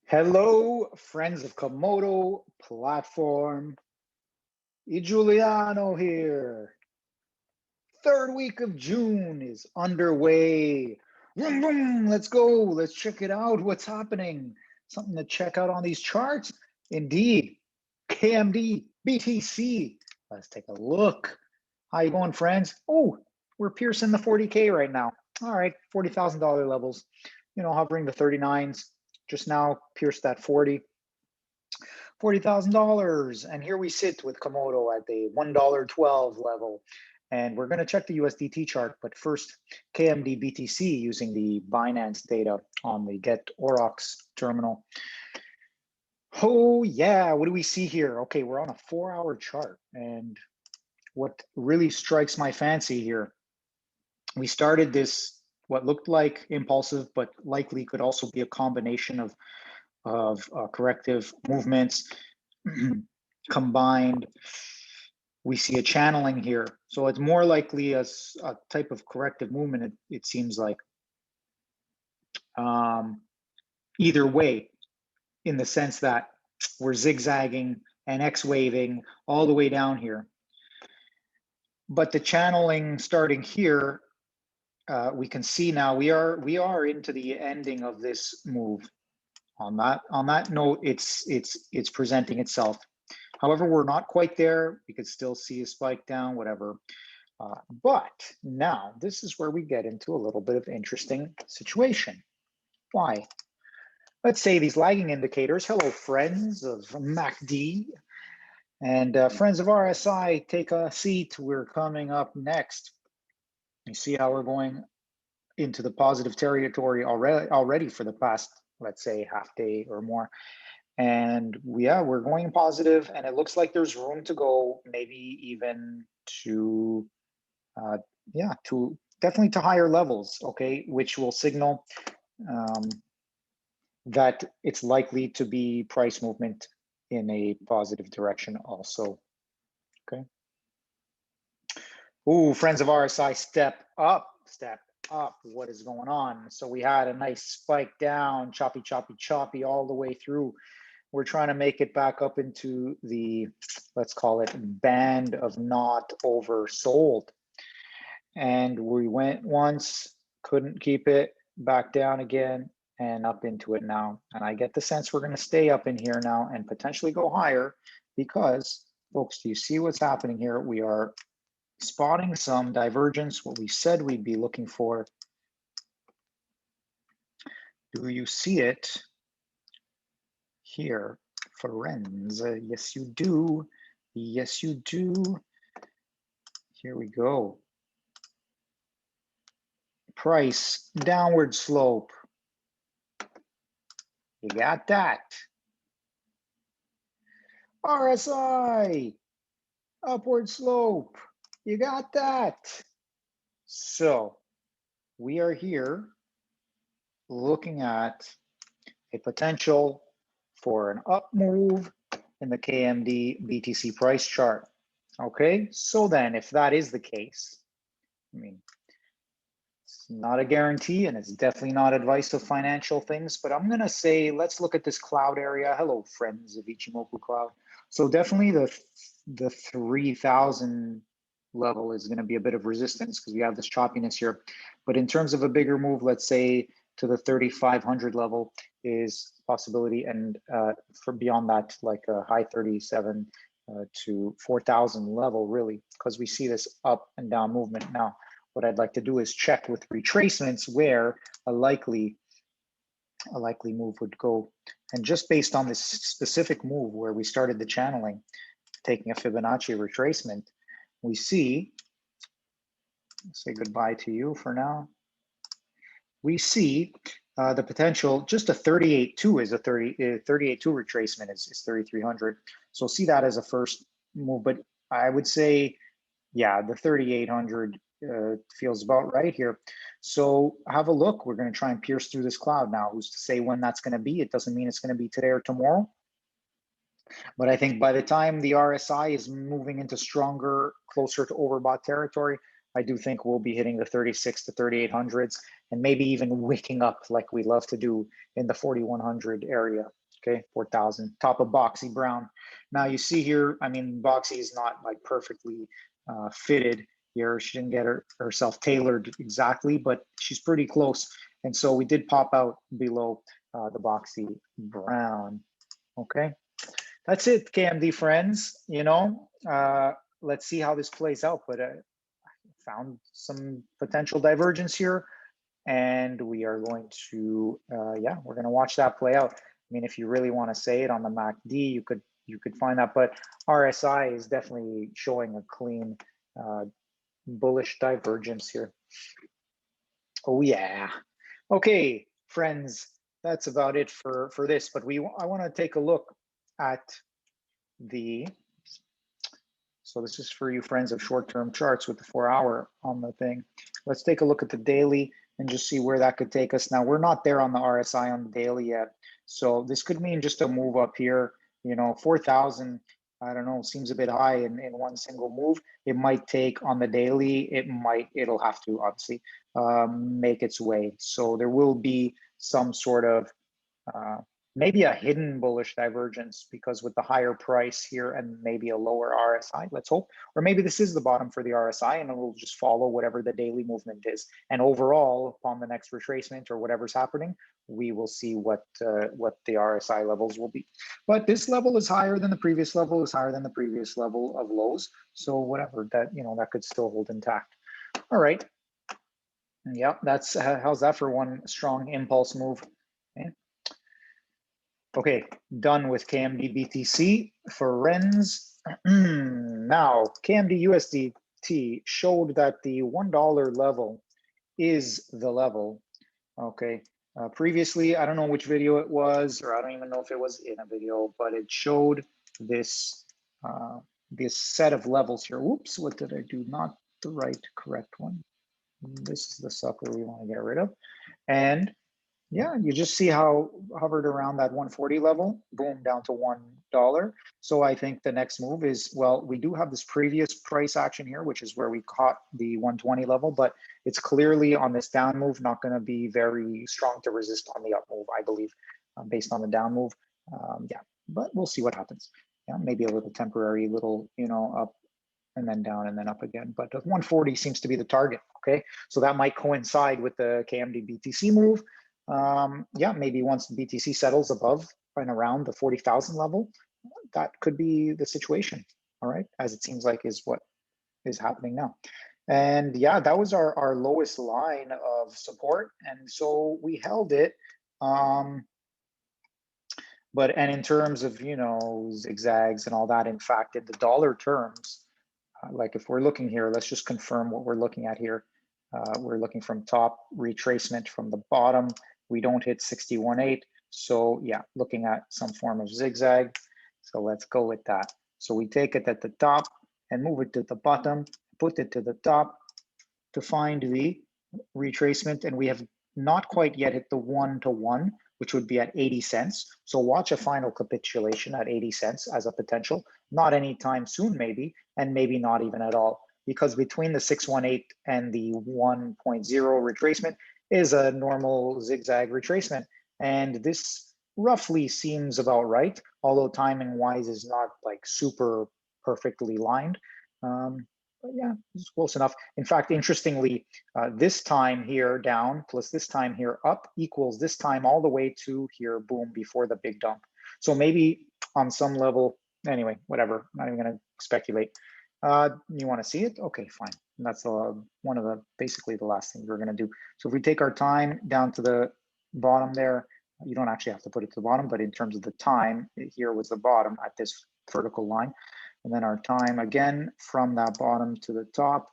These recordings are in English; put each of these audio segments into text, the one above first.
Hello, friends of Komodo platform. Giuliano here. Third week of June is underway. Vroom, vroom, let's go. Let's check it out. What's happening? Something to check out on these charts? Indeed. KMD, BTC. Let's take a look. How you going, friends? Oh, we're piercing the 40K right now. All right, $40,000 levels. Hovering the 39s. Just now pierced that $40,000. And here we sit with Komodo at the $1.12 level. And we're going to check the USDT chart. But first, KMD BTC using the Binance data on the getaurox terminal. Oh, yeah. What do we see here? Okay, we're on a 4-hour chart. And what really strikes my fancy here, we started this, what looked like impulsive, but likely could also be a combination of corrective movements combined. We see a channeling here. So it's more likely a type of corrective movement, it seems like. Either way, in the sense that we're zigzagging and X-waving all the way down here. But the channeling starting here, we can see now we are into the ending of this move. On that note, it's presenting itself. However, we're not quite there. We could still see a spike down, whatever. But now this is where we get into a little bit of interesting situation. Why? Let's say these lagging indicators. Hello, friends of MACD and friends of RSI. Take a seat. We're coming up next. You see how we're going into the positive territory already for the past, let's say, half day or more. And we're going positive, and it looks like there's room to go, maybe even to definitely to higher levels, okay, which will signal that it's likely to be price movement in a positive direction also, okay. Ooh, friends of RSI, step up. What is going on? So we had a nice spike down, choppy all the way through. We're trying to make it back up into the, let's call it, band of not oversold. And we went once, couldn't keep it, back down again, and up into it now. And I get the sense we're going to stay up in here now and potentially go higher because, folks, do you see what's happening here? We are spotting some divergence, what we said we'd be looking for. Do you see it here, friends? Yes, you do. Yes, you do. Here we go. Price, downward slope. You got that. RSI, upward slope. You got that. So we are here looking at a potential for an up move in the KMD BTC price chart. Okay, so then if that is the case, I mean, it's not a guarantee and it's definitely not advice of financial things, but I'm gonna say, let's look at this cloud area. Hello, friends of Ichimoku Cloud. So definitely the 3,000 level is gonna be a bit of resistance because we have this choppiness here. But in terms of a bigger move, let's say to the 3,500 level is possibility, and for beyond that, like a high 37 to 4,000 level, really, because we see this up and down movement. Now, what I'd like to do is check with retracements where a likely move would go. And just based on this specific move where we started the channeling, taking a Fibonacci retracement, we see, say goodbye to you for now. We see the potential, just a 38.2 is a 38.2 retracement is 3,300. So see that as a first move, but I would say, yeah, the 3,800 feels about right here. So have a look. We're going to try and pierce through this cloud now. Who's to say when that's going to be? It doesn't mean it's going to be today or tomorrow. But I think by the time the RSI is moving into stronger, closer to overbought territory, I do think we'll be hitting the 36 to 3,800s and maybe even wicking up like we love to do in the 4,100 area. Okay, 4,000, top of Boxy Brown. Now you see here, I mean, Boxy is not like perfectly fitted here. She didn't get herself tailored exactly, but she's pretty close. And so we did pop out below the Boxy Brown. Okay, that's it, KMD friends. You know, let's see how this plays out. But I found some potential divergence here, and we are going to, yeah, we're going to watch that play out. I mean, if you really want to say it on the MACD, you could find that, but RSI is definitely showing a clean bullish divergence here. Oh yeah. Okay, friends, that's about it for this. But I want to take a look at the. So this is for you friends of short-term charts with the 4-hour on the thing. Let's take a look at the daily and just see where that could take us. Now we're not there on the RSI on the daily yet. So this could mean just a move up here, you know, 4,000, I don't know, seems a bit high in one single move. It might take on the daily, it'll have to obviously make its way. So there will be some sort of maybe a hidden bullish divergence because with the higher price here and maybe a lower RSI, let's hope, or maybe this is the bottom for the RSI and it will just follow whatever the daily movement is. And overall, upon the next retracement or whatever's happening, we will see what the RSI levels will be. But this level is higher than the previous level, is higher than the previous level of lows. So whatever, that, you know, that could still hold intact. All right. Yeah, that's how's that for one strong impulse move? Okay. Okay, done with KMD BTC. Friends, now KMD USDT showed that the $1 level is the level. Okay, previously, I don't know which video it was, or I don't even know if it was in a video, but it showed this this set of levels here. Whoops, what did I do? Not the right correct one. This is the sucker we want to get rid of. And yeah, you just see how hovered around that 140 level, boom, down to $1. So I think the next move is, well, we do have this previous price action here, which is where we caught the 120 level, but it's clearly on this down move, not going to be very strong to resist on the up move, I believe, based on the down move. Yeah, but we'll see what happens. Yeah, maybe a little temporary, little, you know, up and then down and then up again. But 140 seems to be the target. Okay, so that might coincide with the KMD BTC move. Yeah, maybe once the BTC settles above and around the 40,000 level, that could be the situation. All right, as it seems like is what is happening now. And yeah, that was our lowest line of support, and so we held it. But in terms of, you know, zigzags and all that, in fact, in the dollar terms, like if we're looking here, let's just confirm what we're looking at here. We're looking from top retracement from the bottom. We don't hit 61.8. So yeah, looking at some form of zigzag. So let's go with that. So we take it at the top and move it to the bottom, put it to the top to find the retracement. And we have not quite yet hit the 1-to-1, which would be at 80 cents. So watch a final capitulation at 80 cents as a potential, not anytime soon maybe, and maybe not even at all, because between the 618 and the 1.0 retracement is a normal zigzag retracement. And this roughly seems about right, although timing wise is not like super perfectly lined. But yeah, it's close enough. In fact, interestingly, this time here down plus this time here up equals this time all the way to here, boom, before the big dump. So maybe on some level, anyway, whatever, I'm not even gonna speculate. You wanna see it? Okay, fine. And that's one of the, basically the last things we're gonna do. So if we take our time down to the bottom there, you don't actually have to put it to the bottom, but in terms of the time, here was the bottom at this vertical line. And then our time again from that bottom to the top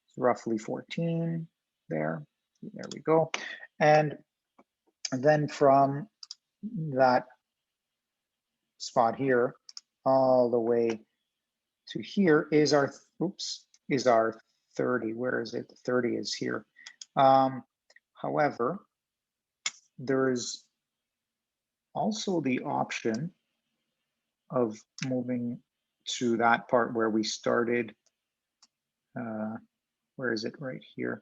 is roughly 14 there. There we go. And then from that spot here all the way to here is our, oops, is our 30. Where is it? 30 is here. However, there's also the option of moving to that part where we started. Where is it? Right here.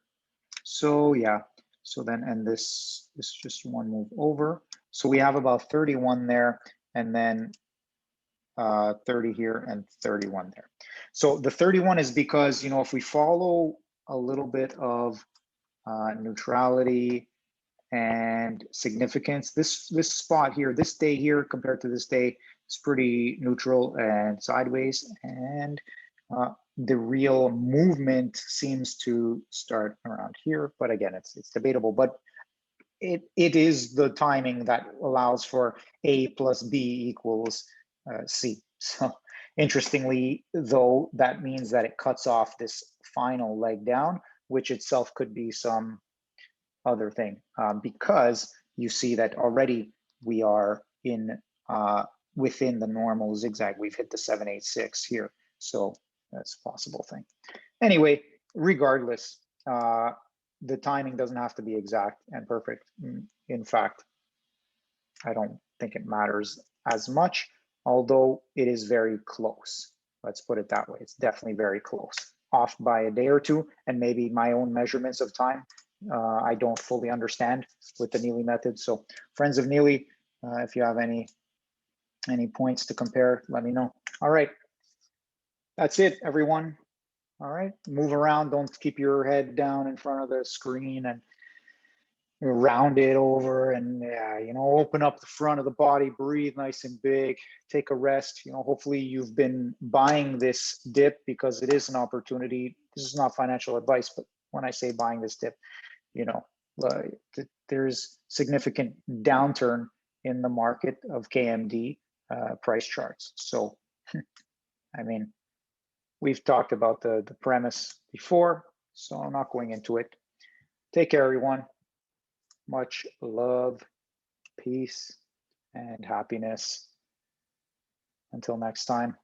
So yeah, So then, and this is just one move over. So we have about 31 there, and then 30 here and 31 there. So the 31 is because, you know, if we follow a little bit of neutrality and significance, this spot here, this day here compared to this day is pretty neutral and sideways, and the real movement seems to start around here. But again, it's debatable, but it is the timing that allows for A plus B equals C. So interestingly, though, that means that it cuts off this final leg down, which itself could be some other thing, because you see that already we are in within the normal zigzag. We've hit the 786 here, so that's a possible thing. Anyway, regardless, the timing doesn't have to be exact and perfect. In fact, I don't think it matters as much, although it is very close. Let's put it that way. It's definitely very close, off by a day or two, and maybe my own measurements of time I don't fully understand with the Neely method. So friends of Neely, if you have any points to compare, let me know. All right, that's it, everyone. All right, move around. Don't keep your head down in front of the screen and round it over, and you know, open up the front of the body, breathe nice and big, take a rest. You know, hopefully you've been buying this dip because it is an opportunity. This is not financial advice, but when I say buying this dip, you know, there's significant downturn in the market of KMD price charts. So, I mean, we've talked about the premise before, so I'm not going into it. Take care, everyone. Much love, peace, and happiness. Until next time.